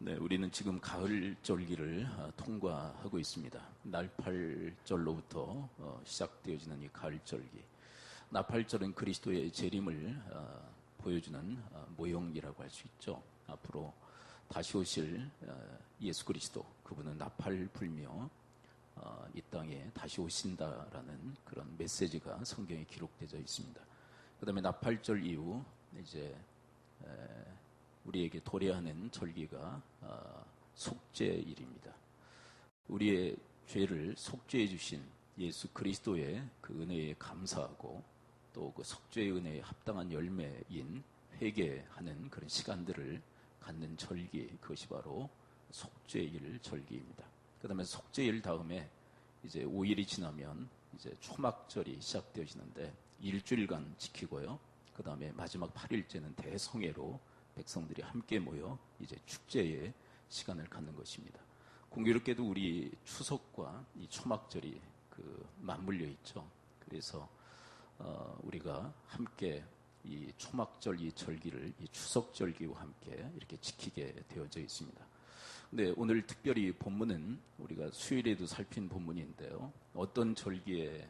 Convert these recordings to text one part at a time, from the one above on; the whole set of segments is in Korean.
네, 우리는 지금 가을절기를 통과하고 있습니다. 나팔절로부터 시작되어지는 이 가을절기. 나팔절은 그리스도의 재림을 보여주는 모형이라고 할 수 있죠. 앞으로 다시 오실 예수 그리스도, 그분은 나팔 불며 이 땅에 다시 오신다라는 그런 메시지가 성경에 기록되어 있습니다. 그 다음에 나팔절 이후 이제 우리에게 도래하는 절기가 속죄일입니다. 우리의 죄를 속죄해 주신 예수 그리스도의 그 은혜에 감사하고 또 그 속죄의 은혜에 합당한 열매인 회개하는 그런 시간들을 갖는 절기, 그것이 바로 속죄일 절기입니다. 그 다음에 속죄일 다음에 이제 5일이 지나면 이제 초막절이 시작되어지는데 일주일간 지키고요. 그 다음에 마지막 8일째는 대성회로 백성들이 함께 모여 이제 축제의 시간을 갖는 것입니다. 공교롭게도 우리 추석과 이 초막절이 맞물려 있죠. 그래서 우리가 함께 이 초막절 이 절기를 이 추석절기와 함께 이렇게 지키게 되어져 있습니다. 근데 오늘 특별히 본문은 우리가 수요일에도 살핀 본문인데요. 어떤 절기에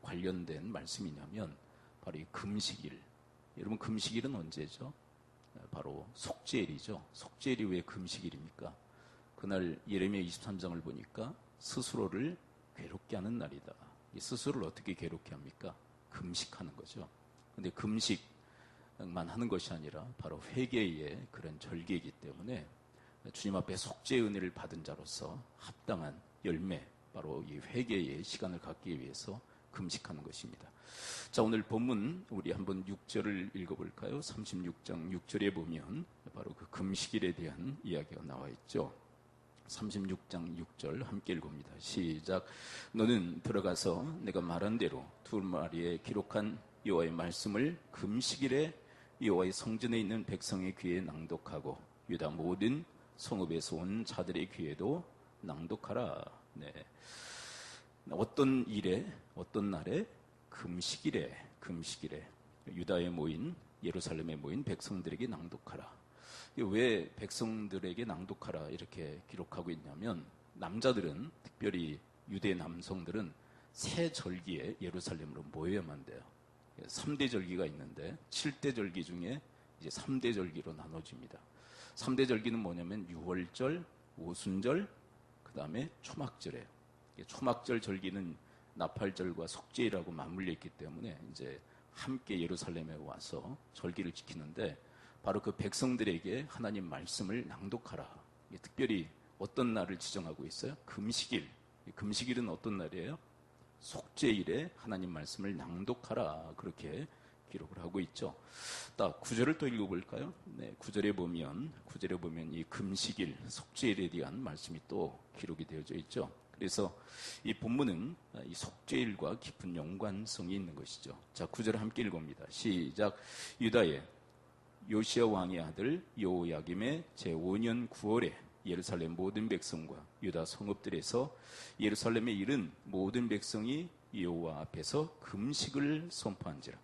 관련된 말씀이냐면 바로 이 금식일. 여러분, 금식일은 언제죠? 바로 속죄일이죠. 속죄일이 왜 금식일입니까? 그날 예레미야 23장을 보니까 스스로를 괴롭게 하는 날이다. 이 스스로를 어떻게 괴롭게 합니까? 금식하는 거죠. 근데 금식만 하는 것이 아니라 바로 회개의 그런 절기이기 때문에 주님 앞에 속죄의 은혜를 받은 자로서 합당한 열매, 바로 이 회개의 시간을 갖기 위해서 금식하는 것입니다. 자, 오늘 본문 우리 한번 6절을 읽어볼까요? 36장 6절에 보면 바로 그 금식일에 대한 이야기가 나와 있죠. 36장 6절 함께 읽습니다. 시작. 너는 들어가서 내가 말한 대로 두루마리에 기록한 여호와의 말씀을 금식일에 여호와의 성전에 있는 백성의 귀에 낭독하고 유다 모든 성읍에서 온 자들의 귀에도 낭독하라. 네. 어떤 일에, 어떤 날에? 금식일에 유다에 모인, 예루살렘에 모인 백성들에게 낭독하라. 왜 백성들에게 낭독하라 이렇게 기록하고 있냐면, 남자들은, 특별히 유대 남성들은 새 절기에 예루살렘으로 모여야만 돼요. 3대 절기가 있는데 7대 절기 중에 이제 3대 절기로 나눠집니다. 3대 절기는 뭐냐면 유월절, 오순절, 그 다음에 초막절이에요. 초막절 절기는 나팔절과 속죄일하고 맞물려 있기 때문에 이제 함께 예루살렘에 와서 절기를 지키는데, 바로 그 백성들에게 하나님 말씀을 낭독하라. 특별히 어떤 날을 지정하고 있어요? 금식일. 금식일은 어떤 날이에요? 속죄일에 하나님 말씀을 낭독하라. 그렇게 기록을 하고 있죠. 9절을 또 읽어볼까요? 네, 9절에 보면 이 금식일, 속죄일에 대한 말씀이 또 기록이 되어져 있죠. 그래서 이 본문은 이 속죄일과 깊은 연관성이 있는 것이죠. 자, 9절 함께 읽어봅니다. 시작. 유다의 요시야 왕의 아들 여호야김의 제5년 9월에 예루살렘 모든 백성과 유다 성읍들에서 예루살렘에 이른 모든 백성이 여호와 앞에서 금식을 선포한지라.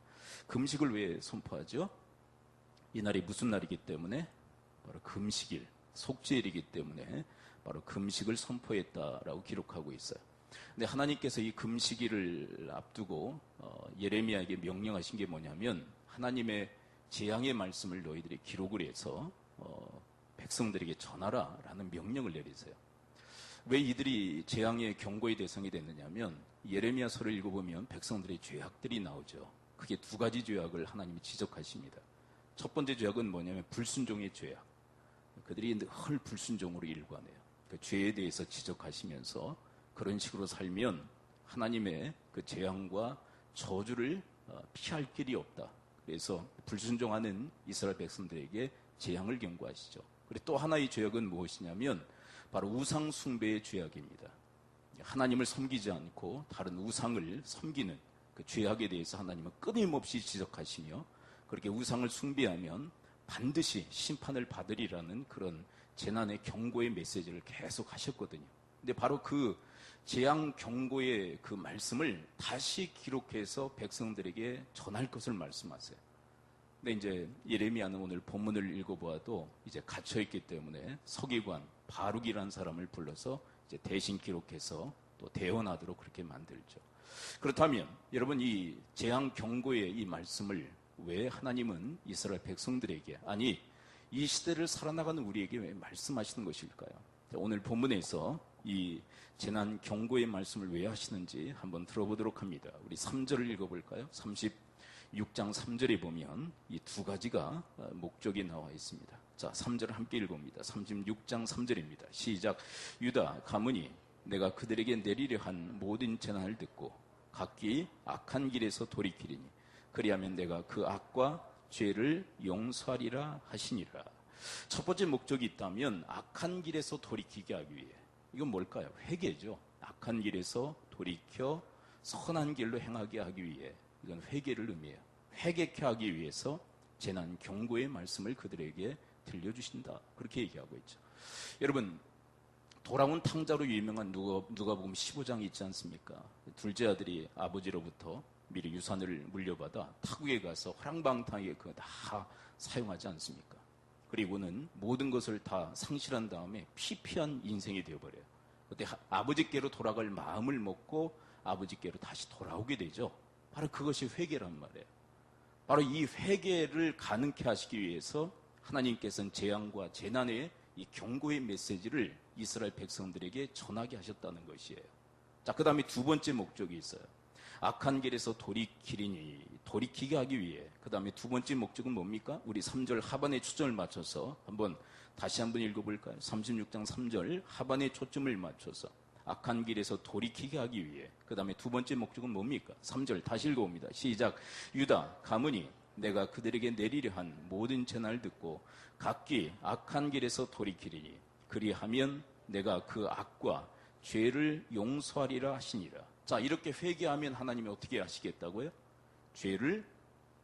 금식을 왜 선포하죠? 이 날이 무슨 날이기 때문에? 바로 금식일, 속죄일이기 때문에 바로 금식을 선포했다라고 기록하고 있어요. 근데 하나님께서 이 금식일을 앞두고 예레미야에게 명령하신 게 뭐냐면, 하나님의 재앙의 말씀을 너희들이 기록을 해서 백성들에게 전하라라는 명령을 내리세요. 왜 이들이 재앙의 경고의 대상이 됐느냐면, 예레미야서를 읽어보면 백성들의 죄악들이 나오죠. 그게 두 가지 죄악을 하나님이 지적하십니다. 첫 번째 죄악은 뭐냐면 불순종의 죄악. 그들이 늘 불순종으로 일관해요. 그 죄에 대해서 지적하시면서 그런 식으로 살면 하나님의 그 재앙과 저주를 피할 길이 없다. 그래서 불순종하는 이스라엘 백성들에게 재앙을 경고하시죠. 그리고 또 하나의 죄악은 무엇이냐면 바로 우상 숭배의 죄악입니다. 하나님을 섬기지 않고 다른 우상을 섬기는 그 죄악에 대해서 하나님은 끊임없이 지적하시며, 그렇게 우상을 숭배하면 반드시 심판을 받으리라는 그런 재난의 경고의 메시지를 계속 하셨거든요. 근데 바로 그 재앙 경고의 그 말씀을 다시 기록해서 백성들에게 전할 것을 말씀하세요. 근데 이제 예레미야는 오늘 본문을 읽어보아도 이제 갇혀있기 때문에 서기관 바룩이라는 사람을 불러서 이제 대신 기록해서 또 대언하도록 그렇게 만들죠. 그렇다면 여러분, 이 재앙 경고의 이 말씀을 왜 하나님은 이스라엘 백성들에게, 아니 이 시대를 살아나가는 우리에게 왜 말씀하시는 것일까요? 오늘 본문에서 이 재난 경고의 말씀을 왜 하시는지 한번 들어보도록 합니다. 우리 3절을 읽어볼까요? 36장 3절에 보면 이 두 가지가 목적이 나와 있습니다. 자, 3절을 함께 읽어봅니다. 36장 3절입니다. 시작. 유다 가문이 내가 그들에게 내리려 한 모든 재난을 듣고 각기 악한 길에서 돌이키리니 그리하면 내가 그 악과 죄를 용서하리라 하시니라. 첫 번째 목적이 있다면 악한 길에서 돌이키게 하기 위해, 이건 뭘까요? 회개죠. 악한 길에서 돌이켜 선한 길로 행하게 하기 위해, 이건 회개를 의미해요. 회개케 하기 위해서 재난 경고의 말씀을 그들에게 들려주신다, 그렇게 얘기하고 있죠. 여러분, 돌아온 탕자로 유명한 누가복음 15장이 있지 않습니까? 둘째 아들이 아버지로부터 미리 유산을 물려받아 타국에 가서 화랑방탕하게 그거 다 사용하지 않습니까? 그리고는 모든 것을 다 상실한 다음에 피폐한 인생이 되어버려요. 그때 아버지께로 돌아갈 마음을 먹고 아버지께로 다시 돌아오게 되죠. 바로 그것이 회개란 말이에요. 바로 이 회개를 가능케 하시기 위해서 하나님께서는 재앙과 재난의 이 경고의 메시지를 이스라엘 백성들에게 전하게 하셨다는 것이에요. 자, 그 다음에 두 번째 목적이 있어요. 악한 길에서 돌이키게 하기 위해. 그 다음에 두 번째 목적은 뭡니까? 우리 3절 하반의 초점을 맞춰서 다시 한번 읽어볼까요? 36장 3절 하반의 초점을 맞춰서 악한 길에서 돌이키게 하기 위해. 그 다음에 두 번째 목적은 뭡니까? 3절 다시 읽어봅니다. 시작. 유다 가문이 내가 그들에게 내리려 한 모든 재난을 듣고 각기 악한 길에서 돌이키리니 그리하면 내가 그 악과 죄를 용서하리라 하시니라. 자, 이렇게 회개하면 하나님이 어떻게 하시겠다고요? 죄를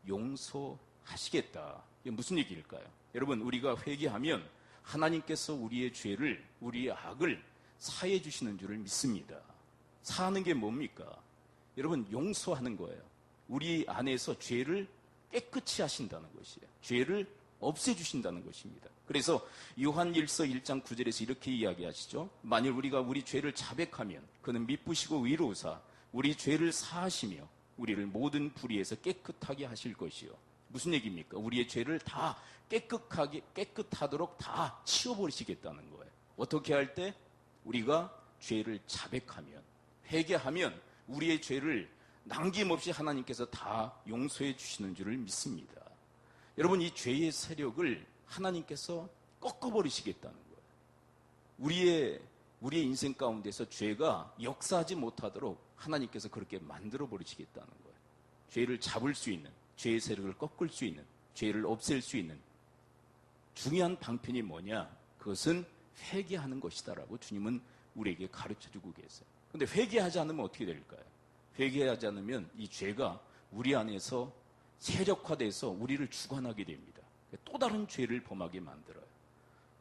용서하시겠다. 이게 무슨 얘기일까요? 여러분, 우리가 회개하면 하나님께서 우리의 죄를, 우리의 악을 사해 주시는 줄을 믿습니다. 사하는 게 뭡니까? 여러분, 용서하는 거예요. 우리 안에서 죄를 깨끗이 하신다는 것이에요. 죄를 없애주신다는 것입니다. 그래서 요한 1서 1장 9절에서 이렇게 이야기하시죠. 만일 우리가 우리 죄를 자백하면 그는 미쁘시고 위로우사 우리 죄를 사하시며 우리를 모든 불의에서 깨끗하게 하실 것이요. 무슨 얘기입니까? 우리의 죄를 다 깨끗하도록 다 치워버리시겠다는 거예요. 어떻게 할 때? 우리가 죄를 자백하면, 회개하면 우리의 죄를 남김없이 하나님께서 다 용서해 주시는 줄을 믿습니다. 여러분, 이 죄의 세력을 하나님께서 꺾어버리시겠다는 거예요. 우리의 인생 가운데서 죄가 역사하지 못하도록 하나님께서 그렇게 만들어버리시겠다는 거예요. 죄를 잡을 수 있는, 죄의 세력을 꺾을 수 있는, 죄를 없앨 수 있는 중요한 방편이 뭐냐? 그것은 회개하는 것이다라고 주님은 우리에게 가르쳐주고 계세요. 그런데 회개하지 않으면 어떻게 될까요? 회개하지 않으면 이 죄가 우리 안에서 세력화돼서 우리를 주관하게 됩니다. 또 다른 죄를 범하게 만들어요.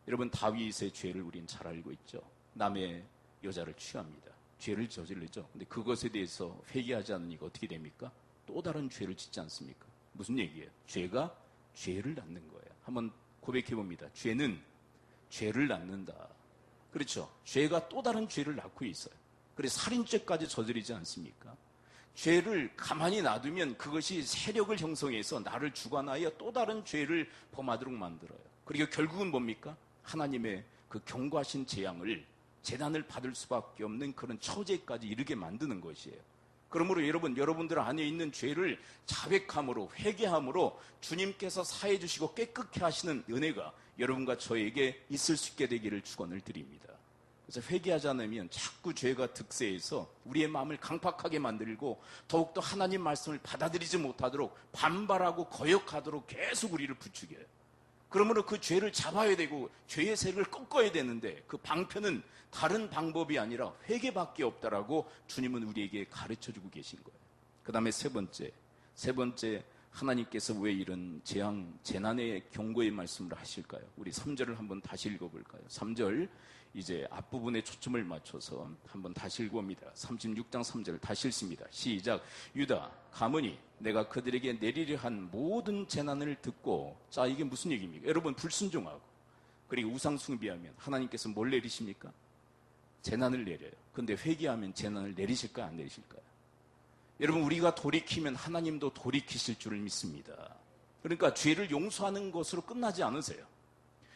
여러분, 다윗의 죄를 우리는 잘 알고 있죠. 남의 여자를 취합니다. 죄를 저지르죠. 근데 그것에 대해서 회개하지 않으니까 어떻게 됩니까? 또 다른 죄를 짓지 않습니까? 무슨 얘기예요? 죄가 죄를 낳는 거예요. 한번 고백해 봅니다. 죄는 죄를 낳는다. 그렇죠? 죄가 또 다른 죄를 낳고 있어요. 그래서 살인죄까지 저지르지 않습니까? 죄를 가만히 놔두면 그것이 세력을 형성해서 나를 주관하여 또 다른 죄를 범하도록 만들어요. 그리고 결국은 뭡니까? 하나님의 그 경고하신 재앙을, 재난을 받을 수밖에 없는 그런 처지까지 이르게 만드는 것이에요. 그러므로 여러분들 안에 있는 죄를 자백함으로, 회개함으로 주님께서 사해 주시고 깨끗게 하시는 은혜가 여러분과 저에게 있을 수 있게 되기를 축원을 드립니다. 그래서 회개하지 않으면 자꾸 죄가 득세해서 우리의 마음을 강팍하게 만들고 더욱더 하나님 말씀을 받아들이지 못하도록 반발하고 거역하도록 계속 우리를 부추겨요. 그러므로 그 죄를 잡아야 되고 죄의 세력을 꺾어야 되는데 그 방편은 다른 방법이 아니라 회개밖에 없다라고 주님은 우리에게 가르쳐주고 계신 거예요. 그 다음에 세 번째 하나님께서 왜 이런 재난의 경고의 말씀을 하실까요? 우리 3절을 한번 다시 읽어볼까요? 3절 이제 앞부분에 초점을 맞춰서 한번 다시 읽어봅니다. 36장 3절 다시 읽습니다. 시작. 유다 가문이 내가 그들에게 내리려 한 모든 재난을 듣고, 자, 이게 무슨 얘기입니까? 여러분, 불순종하고 그리고 우상 숭배하면 하나님께서 뭘 내리십니까? 재난을 내려요. 근데 회개하면 재난을 내리실까요? 안 내리실까요? 여러분, 우리가 돌이키면 하나님도 돌이키실 줄을 믿습니다. 그러니까 죄를 용서하는 것으로 끝나지 않으세요.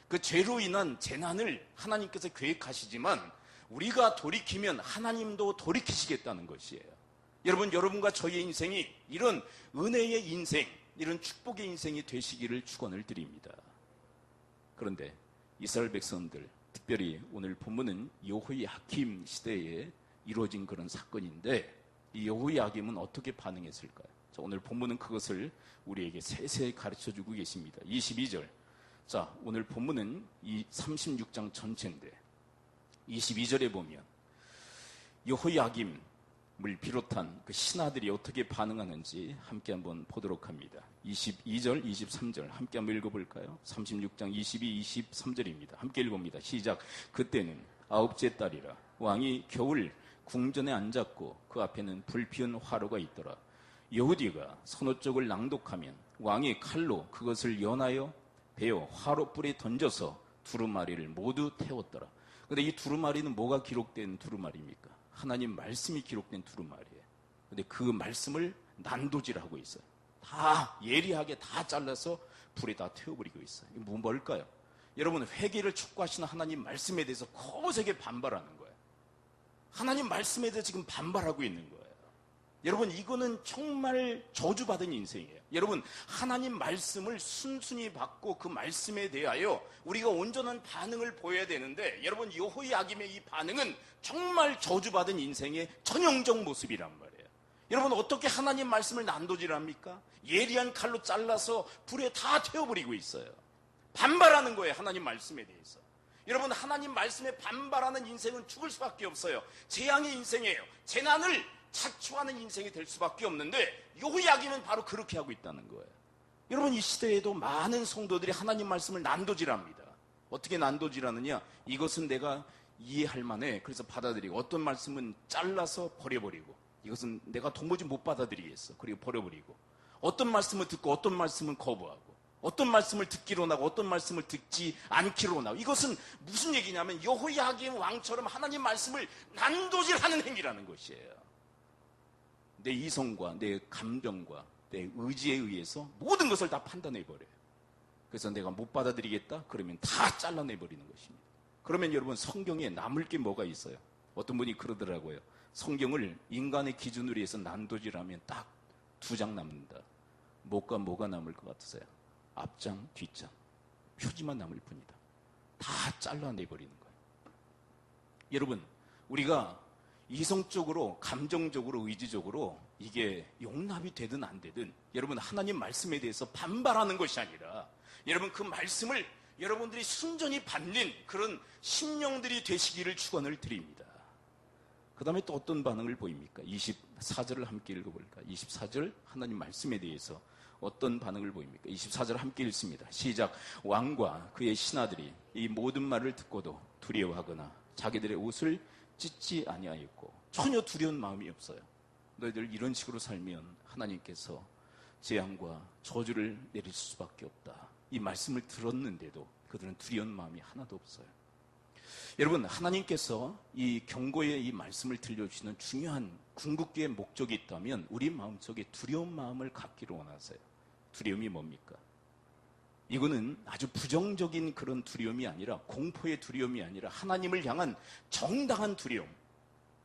그 죄로 인한 재난을 하나님께서 계획하시지만 우리가 돌이키면 하나님도 돌이키시겠다는 것이에요. 여러분, 여러분과 저의 인생이 이런 은혜의 인생, 이런 축복의 인생이 되시기를 축원을 드립니다. 그런데 이스라엘 백성들, 특별히 오늘 본문은 여호야김 시대에 이루어진 그런 사건인데, 이 여호야김은 어떻게 반응했을까요? 자, 오늘 본문은 그것을 우리에게 세세히 가르쳐주고 계십니다. 22절. 자, 오늘 본문은 이 36장 전체인데 22절에 보면 여호야김을 비롯한 그 신하들이 어떻게 반응하는지 함께 한번 보도록 합니다. 22절, 23절 함께 한번 읽어볼까요? 36장 22, 23절입니다. 함께 읽어봅니다. 시작. 그때는 아홉째 달이라 왕이 겨울 궁전에 앉았고 그 앞에는 불피운 화로가 있더라. 여호디가 선호 쪽을 낭독하면 왕이 칼로 그것을 연하여 베어 화로불에 던져서 두루마리를 모두 태웠더라. 그런데 이 두루마리는 뭐가 기록된 두루마리입니까? 하나님 말씀이 기록된 두루마리예요. 그런데 그 말씀을 난도질하고 있어요. 다 예리하게 다 잘라서 불에 다 태워버리고 있어요. 이게 뭘까요? 여러분, 회개를 촉구하시는 하나님 말씀에 대해서 거세게 반발하는 거예요. 하나님 말씀에 대해서 지금 반발하고 있는 거예요. 여러분, 이거는 정말 저주받은 인생이에요. 여러분, 하나님 말씀을 순순히 받고 그 말씀에 대하여 우리가 온전한 반응을 보여야 되는데, 여러분, 여호야김의 이 반응은 정말 저주받은 인생의 전형적 모습이란 말이에요. 여러분, 어떻게 하나님 말씀을 난도질합니까? 예리한 칼로 잘라서 불에 다 태워버리고 있어요. 반발하는 거예요, 하나님 말씀에 대해서. 여러분, 하나님 말씀에 반발하는 인생은 죽을 수밖에 없어요. 재앙의 인생이에요. 재난을 자초하는 인생이 될 수밖에 없는데, 여호야김은 바로 그렇게 하고 있다는 거예요. 여러분, 이 시대에도 많은 성도들이 하나님 말씀을 난도질합니다. 어떻게 난도질하느냐? 이것은 내가 이해할 만해. 그래서 받아들이고, 어떤 말씀은 잘라서 버려버리고, 이것은 내가 도무지 못 받아들이겠어. 그리고 버려버리고, 어떤 말씀을 듣고 어떤 말씀은 거부하고, 어떤 말씀을 듣기로 나고 어떤 말씀을 듣지 않기로 나고. 이것은 무슨 얘기냐면 여호야김 왕처럼 하나님 말씀을 난도질하는 행위라는 것이에요. 내 이성과 내 감정과 내 의지에 의해서 모든 것을 다 판단해버려요. 그래서 내가 못 받아들이겠다? 그러면 다 잘라내버리는 것입니다. 그러면 여러분, 성경에 남을 게 뭐가 있어요? 어떤 분이 그러더라고요. 성경을 인간의 기준으로 해서 난도질하면 딱 2장 남는다. 뭐가 남을 것 같으세요? 앞장, 뒷장, 표지만 남을 뿐이다. 다 잘라내버리는 거예요. 여러분, 우리가 이성적으로, 감정적으로, 의지적으로 이게 용납이 되든 안 되든, 여러분, 하나님 말씀에 대해서 반발하는 것이 아니라, 여러분, 그 말씀을 여러분들이 순전히 받는 그런 심령들이 되시기를 축원을 드립니다. 그 다음에 또 어떤 반응을 보입니까? 24절을 함께 읽어볼까? 24절 하나님 말씀에 대해서 어떤 반응을 보입니까? 24절 함께 읽습니다. 시작. 왕과 그의 신하들이 이 모든 말을 듣고도 두려워하거나 자기들의 옷을 찢지 아니하였고 전혀 두려운 마음이 없어요. 너희들 이런 식으로 살면 하나님께서 재앙과 저주를 내릴 수밖에 없다. 이 말씀을 들었는데도 그들은 두려운 마음이 하나도 없어요. 여러분, 하나님께서 이 경고의 이 말씀을 들려주시는 중요한 궁극기의 목적이 있다면 우리 마음속에 두려운 마음을 갖기를 원하세요. 두려움이 뭡니까? 이거는 아주 부정적인 그런 두려움이 아니라, 공포의 두려움이 아니라 하나님을 향한 정당한 두려움,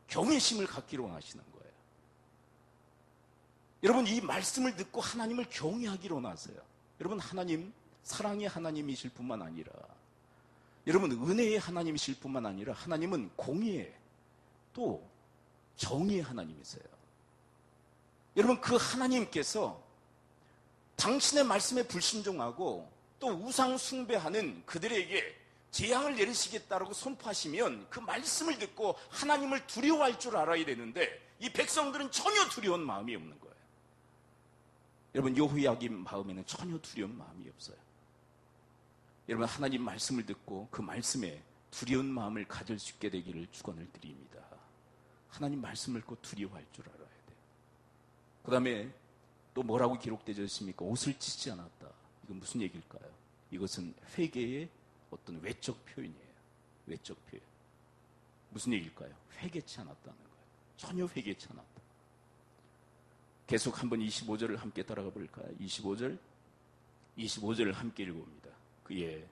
경외심을 갖기를 원하시는 거예요. 여러분, 이 말씀을 듣고 하나님을 경외하기를 원하세요. 여러분, 하나님, 사랑의 하나님이실 뿐만 아니라, 여러분, 은혜의 하나님이실 뿐만 아니라 하나님은 공의의, 또 정의의 하나님이세요. 여러분, 그 하나님께서 당신의 말씀에 불순종하고 또 우상 숭배하는 그들에게 재앙을 내리시겠다라고 선포하시면 그 말씀을 듣고 하나님을 두려워할 줄 알아야 되는데, 이 백성들은 전혀 두려운 마음이 없는 거예요. 여러분, 여호야김 마음에는 전혀 두려운 마음이 없어요. 여러분, 하나님 말씀을 듣고 그 말씀에 두려운 마음을 가질 수 있게 되기를 축원을 드립니다. 하나님 말씀을 꼭 두려워할 줄 알아야 돼요. 그 다음에 또 뭐라고 기록되어 있습니까? 옷을 찢지 않았다. 이건 무슨 얘기일까요? 이것은 회개의 어떤 외적 표현이에요. 외적 표현. 무슨 얘기일까요? 회개치 않았다는 거예요. 전혀 회개치 않았다. 계속 한번 25절을 함께 따라가 볼까요? 25절을 함께 읽어봅니다. 그의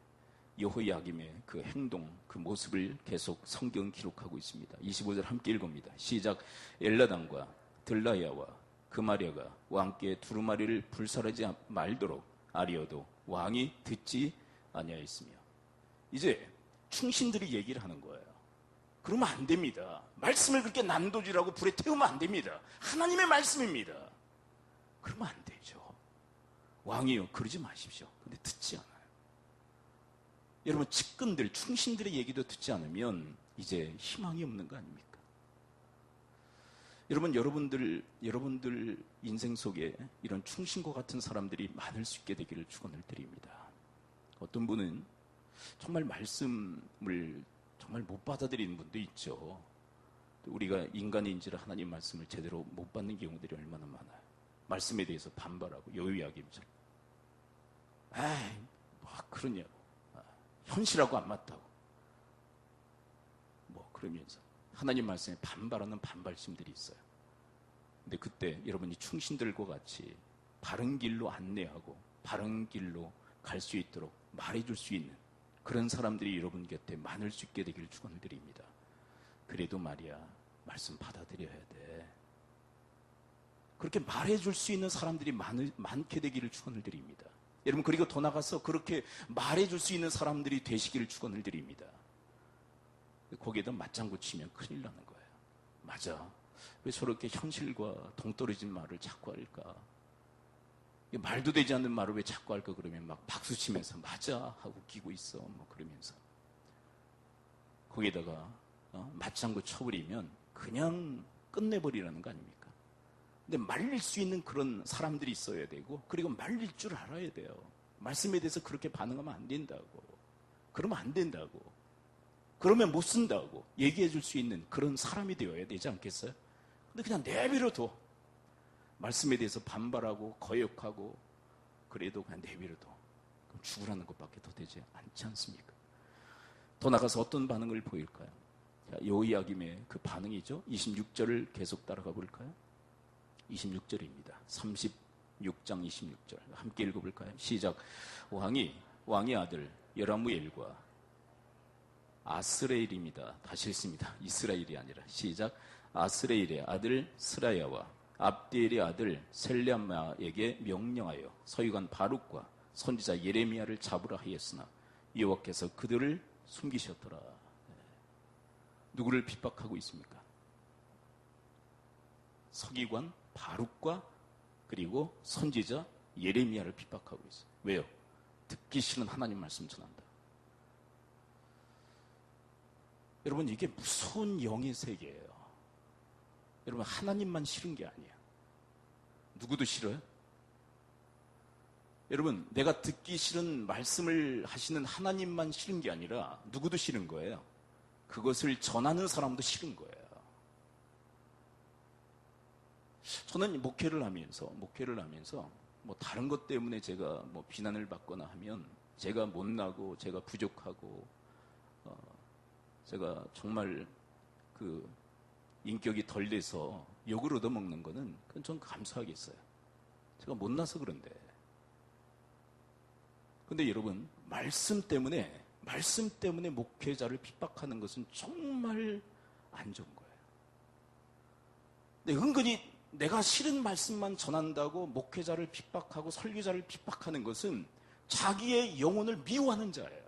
여호야김의 그 행동, 그 모습을 계속 성경 기록하고 있습니다. 25절 함께 읽어봅니다. 시작. 엘라단과 들라야와 그마랴가 왕께 두루마리를 불살하지 말도록 아리어도 왕이 듣지 아니하였으며. 이제 충신들이 얘기를 하는 거예요. 그러면 안 됩니다. 말씀을 그렇게 난도질하고 불에 태우면 안 됩니다. 하나님의 말씀입니다. 그러면 안 되죠. 왕이요, 그러지 마십시오. 근데 듣지 않아요. 여러분, 측근들, 충신들의 얘기도 듣지 않으면 이제 희망이 없는 거 아닙니까? 여러분들 인생 속에 이런 충신과 같은 사람들이 많을 수 있게 되기를 축원을 드립니다. 어떤 분은 정말 말씀을 정말 못 받아들이는 분도 있죠. 우리가 인간인지라 하나님 말씀을 제대로 못 받는 경우들이 얼마나 많아요. 말씀에 대해서 반발하고 여호야김처럼, 에이, 뭐 그러냐고, 현실하고 안 맞다고, 뭐 그러면서 하나님 말씀에 반발하는 반발심들이 있어요. 근데 그때 여러분이 충신들과 같이 바른 길로 안내하고 바른 길로 갈 수 있도록 말해줄 수 있는 그런 사람들이 여러분 곁에 많을 수 있게 되기를 축원을 드립니다. 그래도 말이야, 말씀 받아들여야 돼. 그렇게 말해줄 수 있는 사람들이 많게 되기를 축원을 드립니다. 여러분, 그리고 더 나가서 그렇게 말해줄 수 있는 사람들이 되시기를 축원을 드립니다. 거기에다 맞장구 치면 큰일 나는 거예요. 맞아, 왜 저렇게 현실과 동떨어진 말을 자꾸 할까? 말도 되지 않는 말을 왜 자꾸 할까? 그러면 막 박수 치면서 맞아 하고 웃기고 있어, 뭐 그러면서 거기에다가 맞장구 쳐버리면 그냥 끝내버리라는 거 아닙니까? 근데 말릴 수 있는 그런 사람들이 있어야 되고, 그리고 말릴 줄 알아야 돼요. 말씀에 대해서 그렇게 반응하면 안 된다고, 그러면 안 된다고, 그러면 못 쓴다고 얘기해 줄 수 있는 그런 사람이 되어야 되지 않겠어요? 근데 그냥 내버려둬. 말씀에 대해서 반발하고 거역하고 그래도 그냥 내버려둬. 그럼 죽으라는 것밖에 더 되지 않지 않습니까? 더 나가서 어떤 반응을 보일까요? 여호야김의 그 반응이죠. 26절을 계속 따라가 볼까요? 26절입니다. 36장 26절 함께 읽어볼까요? 시작. 왕의 아들 여라무엘과 아스레일입니다. 다시 읽습니다. 이스라엘이 아니라. 시작. 아스레일의 아들 스라야와 압디엘의 아들 셀레마에게 명령하여 서기관 바룩과 선지자 예레미야를 잡으라 하였으나 여호와께서 그들을 숨기셨더라. 누구를 핍박하고 있습니까? 서기관 바룩과 그리고 선지자 예레미야를 핍박하고 있어요. 왜요? 듣기 싫은 하나님 말씀 전한다. 여러분, 이게 무서운 영의 세계예요. 여러분, 하나님만 싫은 게 아니에요. 누구도 싫어요? 여러분, 내가 듣기 싫은 말씀을 하시는 하나님만 싫은 게 아니라 누구도 싫은 거예요. 그것을 전하는 사람도 싫은 거예요. 저는 목회를 하면서 뭐 다른 것 때문에 제가 뭐 비난을 받거나 하면, 제가 못나고 제가 부족하고 제가 정말 그 인격이 덜 돼서 욕을 얻어먹는 거는 그건 전 감사하겠어요. 제가 못나서 그런데. 근데 여러분, 말씀 때문에 목회자를 핍박하는 것은 정말 안 좋은 거예요. 근데 은근히 내가 싫은 말씀만 전한다고 목회자를 핍박하고 설교자를 핍박하는 것은 자기의 영혼을 미워하는 자예요.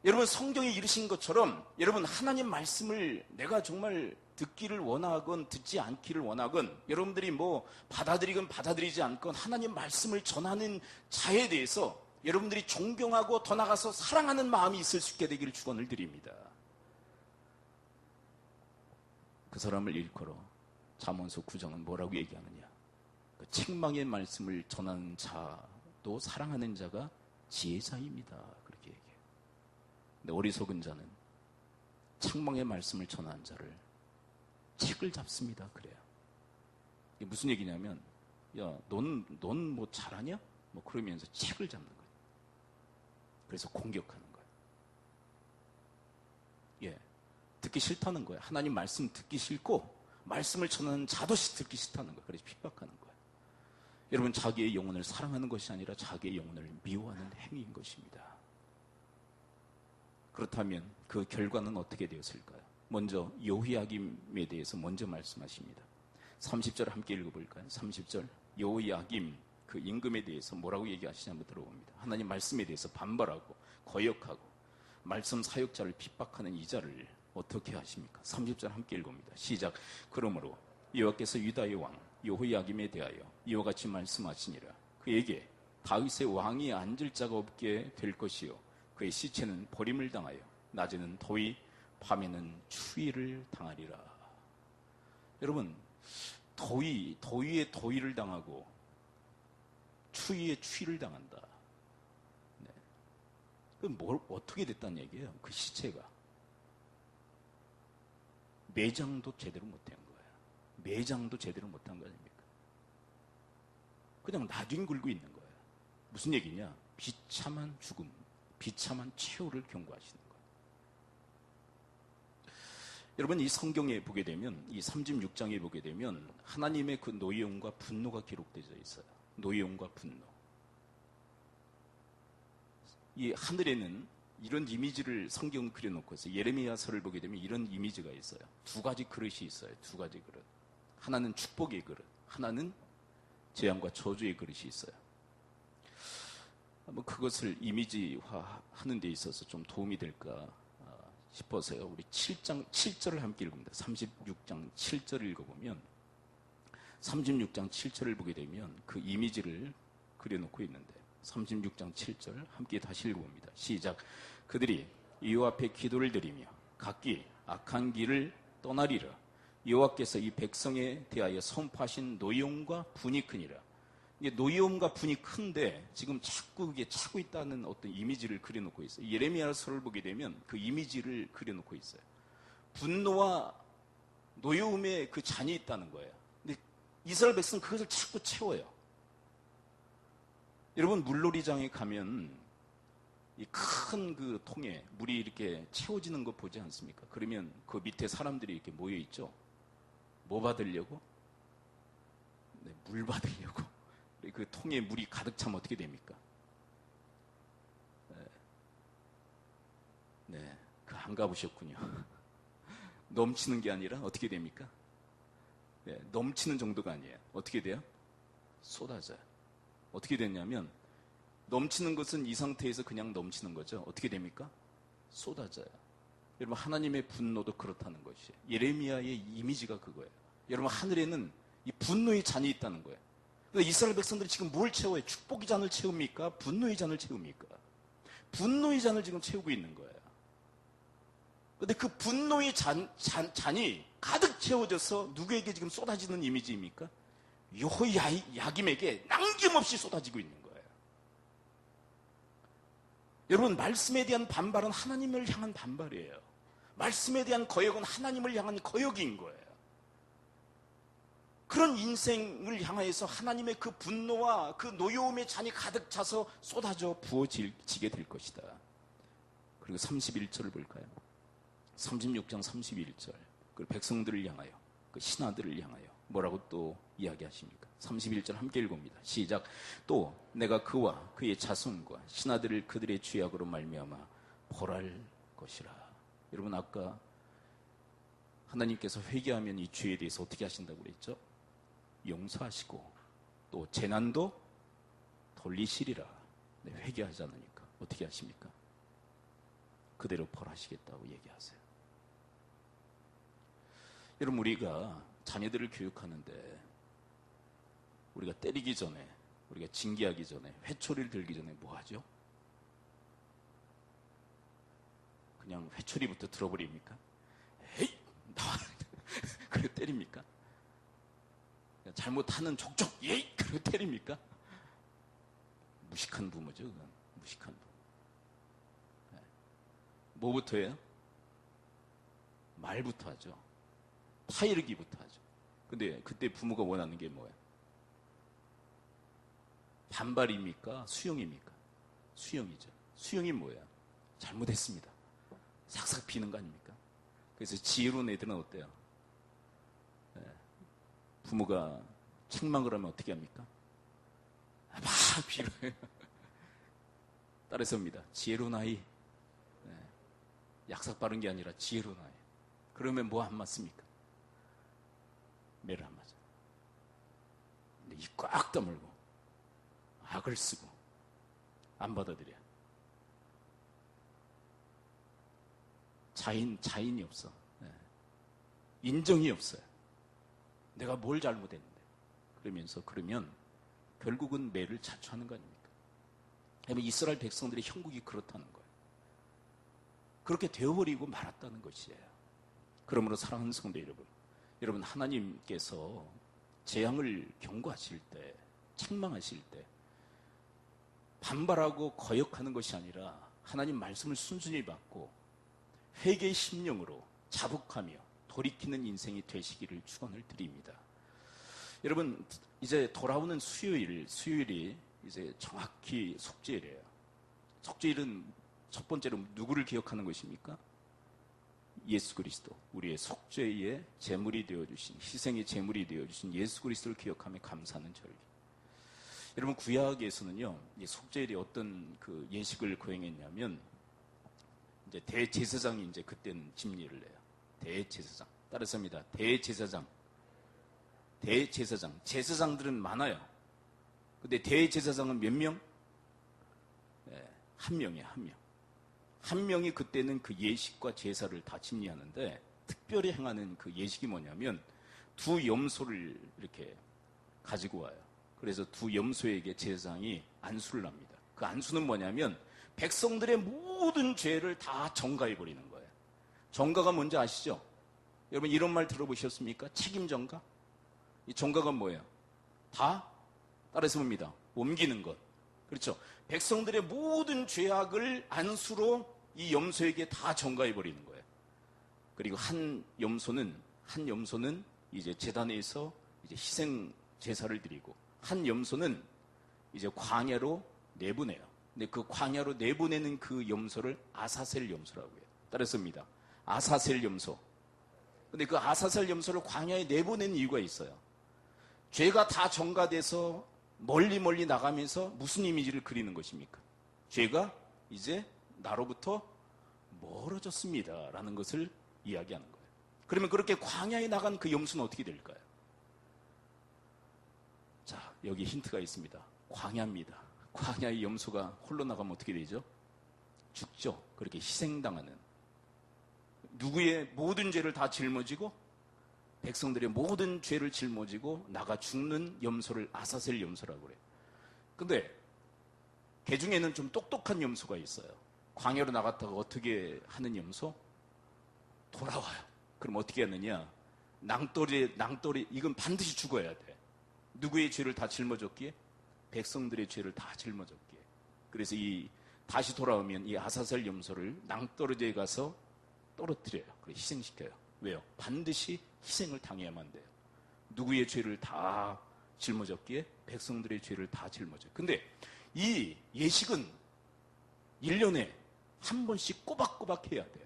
여러분, 성경에 이르신 것처럼 여러분, 하나님 말씀을 내가 정말 듣기를 원하건 듣지 않기를 원하건, 여러분들이 뭐 받아들이건 받아들이지 않건 하나님 말씀을 전하는 자에 대해서 여러분들이 존경하고 더 나아가서 사랑하는 마음이 있을 수 있게 되기를 축원을 드립니다. 그 사람을 일컬어 잠언서 9장은 뭐라고 얘기하느냐? 그 책망의 말씀을 전하는 자도 사랑하는 자가 지혜자입니다. 그렇게 얘기해요. 근데 어리석은 자는 책망의 말씀을 전하는 자를 책을 잡습니다. 그래요. 이게 무슨 얘기냐면, 야, 넌 뭐 잘하냐? 뭐 그러면서 책을 잡는 거예요. 그래서 공격하는 거예요. 예. 듣기 싫다는 거예요. 하나님 말씀 듣기 싫고, 말씀을 전하는 자도 듣기 싫다는 거예요. 그래서 핍박하는 거예요. 여러분, 자기의 영혼을 사랑하는 것이 아니라 자기의 영혼을 미워하는 행위인 것입니다. 그렇다면 그 결과는 어떻게 되었을까요? 먼저 여호야김에 대해서 먼저 말씀하십니다. 30절 함께 읽어볼까요? 30절 여호야김 그 임금에 대해서 뭐라고 얘기하시냐 한번 들어봅니다. 하나님 말씀에 대해서 반발하고 거역하고 말씀 사역자를 핍박하는 이 자를 어떻게 하십니까? 30절 함께 읽어봅니다. 시작. 그러므로 여호와께서 유다의 왕 여호야김에 대하여 이와 같이 말씀하시니라. 그에게 다윗의 왕이 앉을 자가 없게 될 것이요 그의 시체는 버림을 당하여 낮에는 더위 밤에는 추위를 당하리라. 여러분, 더위에 더위를 당하고 추위에 추위를 당한다. 네. 그럼 어떻게 됐다는 얘기예요? 그 시체가 매장도 제대로 못한 거예요. 매장도 제대로 못한 거 아닙니까? 그냥 나뒹굴고 있는 거예요. 무슨 얘기냐? 비참한 죽음, 비참한 최후를 경고하시는 거예요. 여러분, 이 성경에 보게 되면, 이 36장에 보게 되면 하나님의 그 노여움과 분노가 기록되어 있어요. 노여움과 분노. 이 하늘에는 이런 이미지를 성경 그려놓고 있어요. 예레미야서를 보게 되면 이런 이미지가 있어요. 두 가지 그릇이 있어요. 두 가지 그릇. 하나는 축복의 그릇, 하나는 재앙과 저주의 그릇이 있어요. 한번 그것을 이미지화하는 데 있어서 좀 도움이 될까 싶어서요. 우리 7장 7절을 함께 읽습니다. 36장 7절을 읽어보면 36장 7절을 보게 되면 그 이미지를 그려놓고 있는데 36장 7절 함께 다시 읽어봅니다. 시작. 그들이 여호와 앞에 기도를 드리며 각기 악한 길을 떠나리라. 여호와께서 이 백성에 대하여 선포하신 노여움과 분이 크니라. 이게 노여움과 분이 큰데 지금 자꾸 이게 차고 있다는 어떤 이미지를 그려놓고 있어요. 예레미야서를 보게 되면 그 이미지를 그려놓고 있어요. 분노와 노여움의 그 잔이 있다는 거예요. 근데 이스라엘 백성은 그것을 자꾸 채워요. 여러분, 물놀이장에 가면 이 큰 그 통에 물이 이렇게 채워지는 거 보지 않습니까? 그러면 그 밑에 사람들이 이렇게 모여 있죠. 뭐 받으려고? 네, 물 받으려고. 그 통에 물이 가득 차면 어떻게 됩니까? 네, 그 안 가보셨군요. 넘치는 게 아니라 어떻게 됩니까? 네, 넘치는 정도가 아니에요. 어떻게 돼요? 쏟아져요. 어떻게 됐냐면 넘치는 것은 이 상태에서 그냥 넘치는 거죠. 어떻게 됩니까? 쏟아져요. 여러분, 하나님의 분노도 그렇다는 것이에요. 예레미야의 이미지가 그거예요. 여러분, 하늘에는 이 분노의 잔이 있다는 거예요. 그러니까 이스라엘 백성들이 지금 뭘 채워요? 축복의 잔을 채웁니까? 분노의 잔을 채웁니까? 분노의 잔을 지금 채우고 있는 거예요. 그런데 그 분노의 잔이 가득 채워져서 누구에게 지금 쏟아지는 이미지입니까? 여호야김에게 남김없이 쏟아지고 있는 거예요. 여러분, 말씀에 대한 반발은 하나님을 향한 반발이에요. 말씀에 대한 거역은 하나님을 향한 거역인 거예요. 그런 인생을 향하여서 하나님의 그 분노와 그 노여움의 잔이 가득 차서 쏟아져 부어지게 될 것이다. 그리고 31절을 볼까요? 36장 31절. 그 백성들을 향하여, 그 신하들을 향하여 뭐라고 또 이야기하십니까? 31절 함께 읽어봅니다. 시작. 또 내가 그와 그의 자손과 신하들을 그들의 죄악으로 말미암아 벌할 것이라. 여러분, 아까 하나님께서 회개하면 이 죄에 대해서 어떻게 하신다고 그랬죠? 용서하시고 또 재난도 돌리시리라. 네, 회개하지 않으니까 어떻게 하십니까? 그대로 벌하시겠다고 얘기하세요. 여러분, 우리가 자녀들을 교육하는데 우리가 때리기 전에, 우리가 징계하기 전에, 회초리를 들기 전에 뭐 하죠? 그냥 회초리부터 들어버립니까? 에이, 나와. 그래 때립니까? 잘못하는 족족 예이 그러고 때립니까? 무식한 부모죠. 그건. 무식한 부모. 네. 뭐부터 해요? 말부터 하죠. 타이르기부터 하죠. 근데 그때 부모가 원하는 게 뭐예요? 반발입니까? 수용입니까? 수용이죠. 수용이 뭐예요? 잘못했습니다. 삭삭 비는 거 아닙니까? 그래서 지혜로운 애들은 어때요? 네. 부모가 책망을 하면 어떻게 합니까? 막 빌어요. 따라서입니다. 지혜로운 아이. 네. 약삭 바른 게 아니라 지혜로운 아이. 그러면 뭐 안 맞습니까? 매를 안 맞아. 근데 입 꽉 다물고 악을 쓰고 안 받아들여. 자인이 없어. 네. 인정이 없어요. 내가 뭘 잘못했는데. 그러면 결국은 매를 자초하는 거 아닙니까? 이스라엘 백성들의 형국이 그렇다는 거예요. 그렇게 되어버리고 말았다는 것이에요. 그러므로 사랑하는 성도 여러분 하나님께서 재앙을 경고하실 때, 책망하실 때 반발하고 거역하는 것이 아니라 하나님 말씀을 순순히 받고 회개의 심령으로 자복하며 돌이키는 인생이 되시기를 축원을 드립니다. 여러분 이제 돌아오는 수요일이 이제 정확히 속죄일이에요. 속죄일은 첫 번째로 누구를 기억하는 것입니까? 예수 그리스도, 우리의 속죄의 제물이 되어주신, 희생의 제물이 되어주신 예수 그리스도를 기억하며 감사하는 절기. 여러분 구약에서는요, 이 속죄일이 어떤 그 예식을 거행했냐면 이제 대제사장이 이제 그때는 집례를 해요. 대제사장. 따라서입니다. 대제사장. 제사장들은 많아요. 근데 대제사장은 몇 명? 네, 한 명이에요, 한 명. 한 명이 그때는 그 예식과 제사를 다 집례하는데 특별히 행하는 그 예식이 뭐냐면 두 염소를 이렇게 가지고 와요. 그래서 두 염소에게 제사장이 안수를 합니다. 그 안수는 뭐냐면 백성들의 모든 죄를 다 전가해버리는 거예요. 전가가 뭔지 아시죠? 여러분 이런 말 들어보셨습니까? 책임 전가? 이 전가가 뭐예요? 다 따라서 봅니다. 옮기는 것. 그렇죠? 백성들의 모든 죄악을 안수로 이 염소에게 다 전가해버리는 거예요. 그리고 한 염소는 이제 제단에서 이제 희생 제사를 드리고 한 염소는 이제 광야로 내보내요. 근데 그 광야로 내보내는 그 염소를 아사셀 염소라고 해요. 따라서입니다. 아사셀 염소. 근데 그 아사셀 염소를 광야에 내보내는 이유가 있어요. 죄가 다 전가돼서 멀리 나가면서 무슨 이미지를 그리는 것입니까? 죄가 이제 나로부터 멀어졌습니다. 라는 것을 이야기하는 거예요. 그러면 그렇게 광야에 나간 그 염소는 어떻게 될까요? 자, 여기 힌트가 있습니다. 광야입니다. 광야의 염소가 홀로 나가면 어떻게 되죠? 죽죠. 그렇게 희생당하는. 누구의 모든 죄를 다 짊어지고 백성들의 모든 죄를 짊어지고 나가 죽는 염소를 아사셀 염소라고 그래요. 근데 개 중에는 좀 똑똑한 염소가 있어요. 광야로 나갔다가 어떻게 하는 염소? 돌아와요. 그럼 어떻게 하느냐? 낭떠리 이건 반드시 죽어야 돼. 누구의 죄를 다 짊어졌기에? 백성들의 죄를 다 짊어졌기에. 그래서 다시 돌아오면 이 아사셀 염소를 낭떠러지에 가서 떨어뜨려요. 그래서 희생시켜요. 왜요? 반드시 희생을 당해야만 돼요. 누구의 죄를 다 짊어졌기에? 백성들의 죄를 다 짊어져요. 근데 이 예식은 1년에 한 번씩 꼬박꼬박 해야 돼요.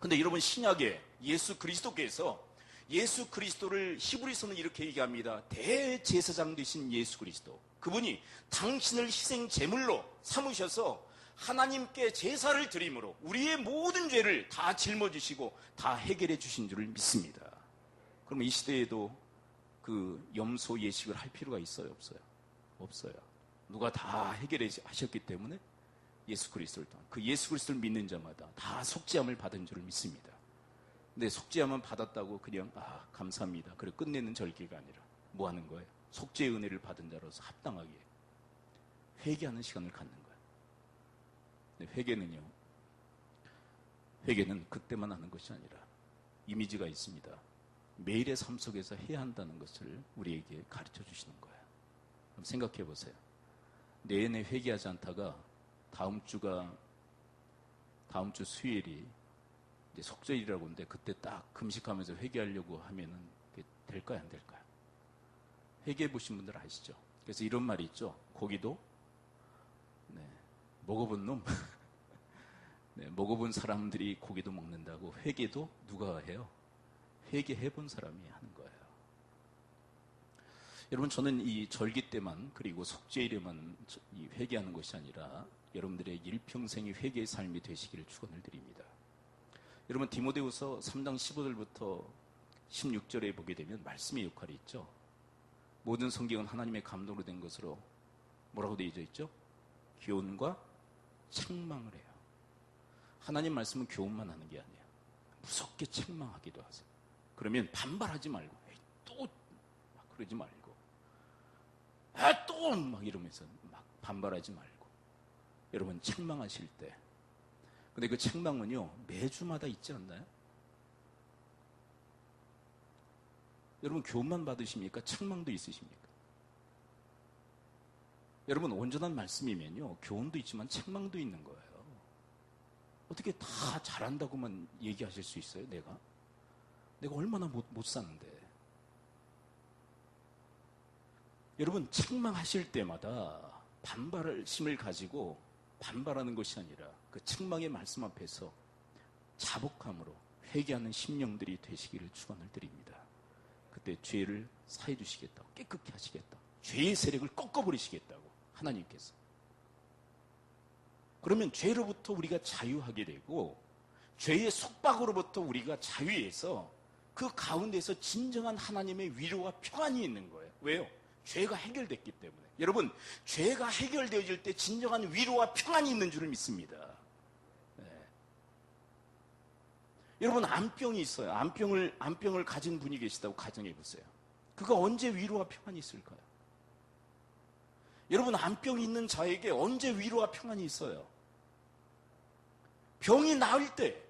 근데 여러분 신약에 예수 그리스도께서 예수 그리스도를 히브리서는 이렇게 얘기합니다. 대제사장 되신 예수 그리스도. 그분이 당신을 희생 제물로 삼으셔서 하나님께 제사를 드림으로 우리의 모든 죄를 다 짊어지시고 다 해결해 주신 줄을 믿습니다. 그러면 이 시대에도 그 염소 예식을 할 필요가 있어요? 없어요? 없어요. 누가 다 해결해 하셨기 때문에 예수 그리스도를 그 예수 그리스도를 믿는 자마다 다 속죄함을 받은 줄을 믿습니다. 근데 속죄함은 받았다고 그냥 감사합니다. 그래 끝내는 절기가 아니라 뭐 하는 거예요? 속죄의 은혜를 받은 자로서 합당하게 회개하는 시간을 갖는 거예요. 근데 회개는 그때만 하는 것이 아니라 이미지가 있습니다. 매일의 삶 속에서 해야 한다는 것을 우리에게 가르쳐 주시는 거예요. 그럼 생각해 보세요. 내내 회개하지 않다가 다음 주 수요일이 이제 속죄일이라고 하는데 그때 딱 금식하면서 회개하려고 하면은 될까요, 안 될까요? 회개해 보신 분들 아시죠? 그래서 이런 말이 있죠. 고기도 먹어본 놈, 먹어본 사람들이 고기도 먹는다고 회개도 누가 해요? 회개해 본 사람이 하는 거예요. 여러분, 저는 이 절기 때만 그리고 속죄일에만 회개하는 것이 아니라 여러분들의 일평생의 회개의 삶이 되시기를 축원을 드립니다. 여러분, 디모데후서 3장 15절부터 16절에 보게 되면 말씀의 역할이 있죠. 모든 성경은 하나님의 감동으로 된 것으로 뭐라고 되어져 있죠? 교훈과 책망을 해요. 하나님 말씀은 교훈만 하는 게 아니에요. 무섭게 책망하기도 하세요. 그러면 반발하지 말고 또 막 그러지 말고 또 막 이러면서 막 반발하지 말고 여러분 책망하실 때 근데 그 책망은요 매주마다 있지 않나요? 여러분 교훈만 받으십니까? 책망도 있으십니까? 여러분 온전한 말씀이면요 교훈도 있지만 책망도 있는 거예요. 어떻게 다 잘한다고만 얘기하실 수 있어요? 내가 얼마나 못 사는데. 여러분 책망하실 때마다 반발심을 가지고 반발하는 것이 아니라 그 책망의 말씀 앞에서 자복함으로 회개하는 심령들이 되시기를 축원을 드립니다. 그때 죄를 사해 주시겠다고, 깨끗게 하시겠다, 죄의 세력을 꺾어버리시겠다고 하나님께서. 그러면 죄로부터 우리가 자유하게 되고 죄의 속박으로부터 우리가 자유해서 그 가운데서 진정한 하나님의 위로와 평안이 있는 거예요. 왜요? 죄가 해결됐기 때문에. 여러분, 죄가 해결되어질 때 진정한 위로와 평안이 있는 줄을 믿습니다. 네. 여러분, 암병이 있어요. 암병을 가진 분이 계시다고 가정해 보세요. 그가 언제 위로와 평안이 있을까요? 여러분, 암병이 있는 자에게 언제 위로와 평안이 있어요? 병이 나을 때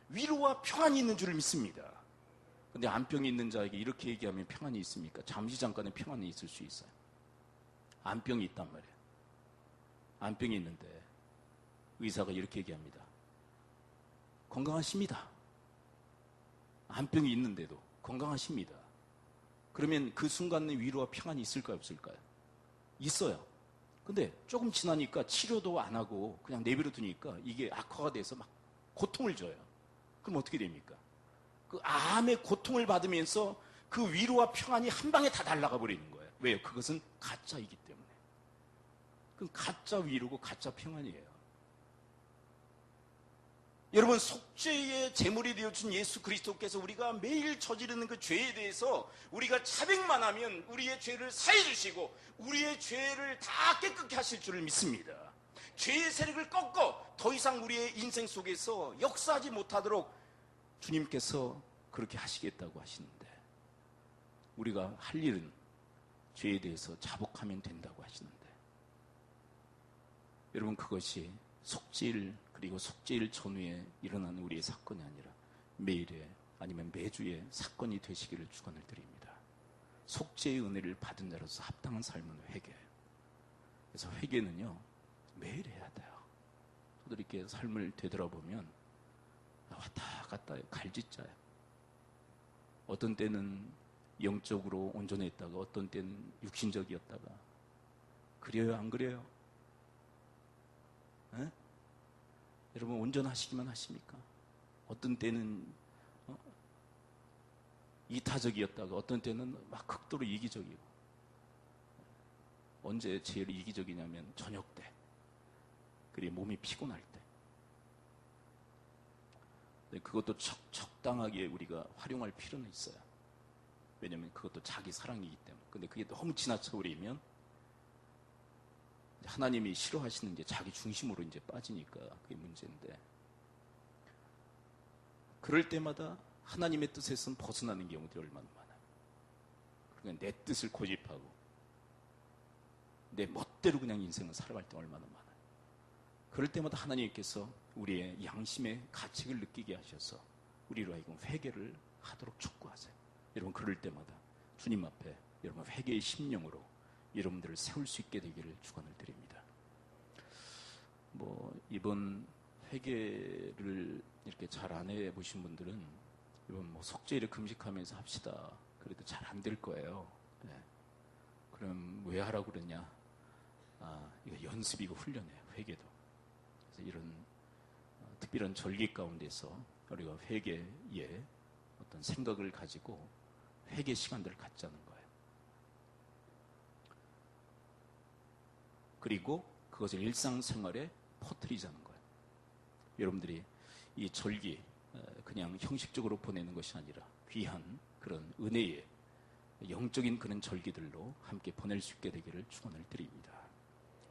위로와 평안이 있는 줄을 믿습니다. 근데 암병이 있는 자에게 이렇게 얘기하면 평안이 있습니까? 잠시 잠깐의 평안이 있을 수 있어요. 암병이 있단 말이에요. 암병이 있는데 의사가 이렇게 얘기합니다. 건강하십니다. 암병이 있는데도 건강하십니다. 그러면 그 순간의 위로와 평안이 있을까요? 없을까요? 있어요. 근데 조금 지나니까 치료도 안 하고 그냥 내버려 두니까 이게 악화가 돼서 막 고통을 줘요. 그럼 어떻게 됩니까? 그 암의 고통을 받으면서 그 위로와 평안이 한 방에 다 날아가 버리는 거예요. 왜요? 그것은 가짜이기 때문에. 그건 가짜 위로고 가짜 평안이에요. 여러분, 속죄의 제물이 되어준 예수 그리스도께서 우리가 매일 저지르는 그 죄에 대해서 우리가 자백만 하면 우리의 죄를 사해 주시고 우리의 죄를 다 깨끗게 하실 줄을 믿습니다. 죄의 세력을 꺾어 더 이상 우리의 인생 속에서 역사하지 못하도록 주님께서 그렇게 하시겠다고 하시는데 우리가 할 일은 죄에 대해서 자복하면 된다고 하시는데 여러분, 그것이 속죄일 그리고 속죄일 전후에 일어나는 우리의 사건이 아니라 매일의 아니면 매주의 사건이 되시기를 축원을 드립니다. 속죄의 은혜를 받은 자로서 합당한 삶은 회개예요. 그래서 회개는요 매일 해야 돼요. 저도 이렇게 삶을 되돌아보면 왔다 갔다 갈짓자예요. 어떤 때는 영적으로 온전했다가 어떤 때는 육신적이었다가. 그래요, 안 그래요? 에? 여러분, 온전하시기만 하십니까? 어떤 때는 이타적이었다가 어떤 때는 막 극도로 이기적이고. 언제 제일 이기적이냐면 저녁 때, 그리고 몸이 피곤할 때. 그것도 적당하게 우리가 활용할 필요는 있어요. 왜냐하면 그것도 자기 사랑이기 때문에. 근데 그게 너무 지나쳐버리면 하나님이 싫어하시는 이제 자기 중심으로 이제 빠지니까 그게 문제인데, 그럴 때마다 하나님의 뜻에서는 벗어나는 경우들이 얼마나 많아요. 그러니까 내 뜻을 고집하고 내 멋대로 그냥 인생을 살아갈 때 얼마나 많아요. 그럴 때마다 하나님께서 우리의 양심의 가책을 느끼게 하셔서 우리로 하여금 회개를 하도록 촉구하세요. 여러분 그럴 때마다 주님 앞에 여러분 회개의 심령으로 여러분들을 세울 수 있게 되기를 축원을 드립니다. 이번 회개를 이렇게 잘 안 해보신 분들은 이번 속죄일에 금식하면서 합시다. 그래도 잘 안 될 거예요. 네. 그럼 왜 하라고 그러냐? 이거 연습이고 훈련이에요. 회개도. 그래서 이런 특별한 절기 가운데서 우리가 회개에 어떤 생각을 가지고 회개 시간들을 갖자는 거예요. 그리고 그것을 일상생활에 퍼뜨리자는 거예요. 여러분들이 이 절기 그냥 형식적으로 보내는 것이 아니라 귀한 그런 은혜의 영적인 그런 절기들로 함께 보낼 수 있게 되기를 축원을 드립니다.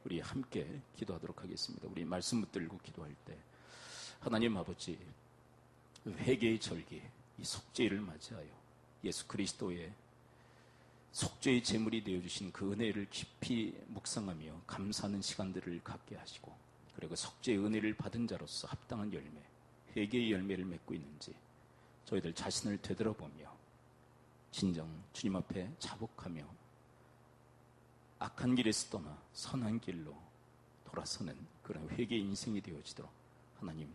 우리 함께 기도하도록 하겠습니다. 우리 말씀 붙들고 기도할 때 하나님 아버지 회개의 절기 이 속죄일을 맞이하여 예수 그리스도의 속죄의 제물이 되어주신 그 은혜를 깊이 묵상하며 감사하는 시간들을 갖게 하시고 그리고 속죄의 은혜를 받은 자로서 합당한 열매 회개의 열매를 맺고 있는지 저희들 자신을 되돌아보며 진정 주님 앞에 자복하며 악한 길에서 떠나 선한 길로 돌아서는 그런 회개의 인생이 되어지도록 하나님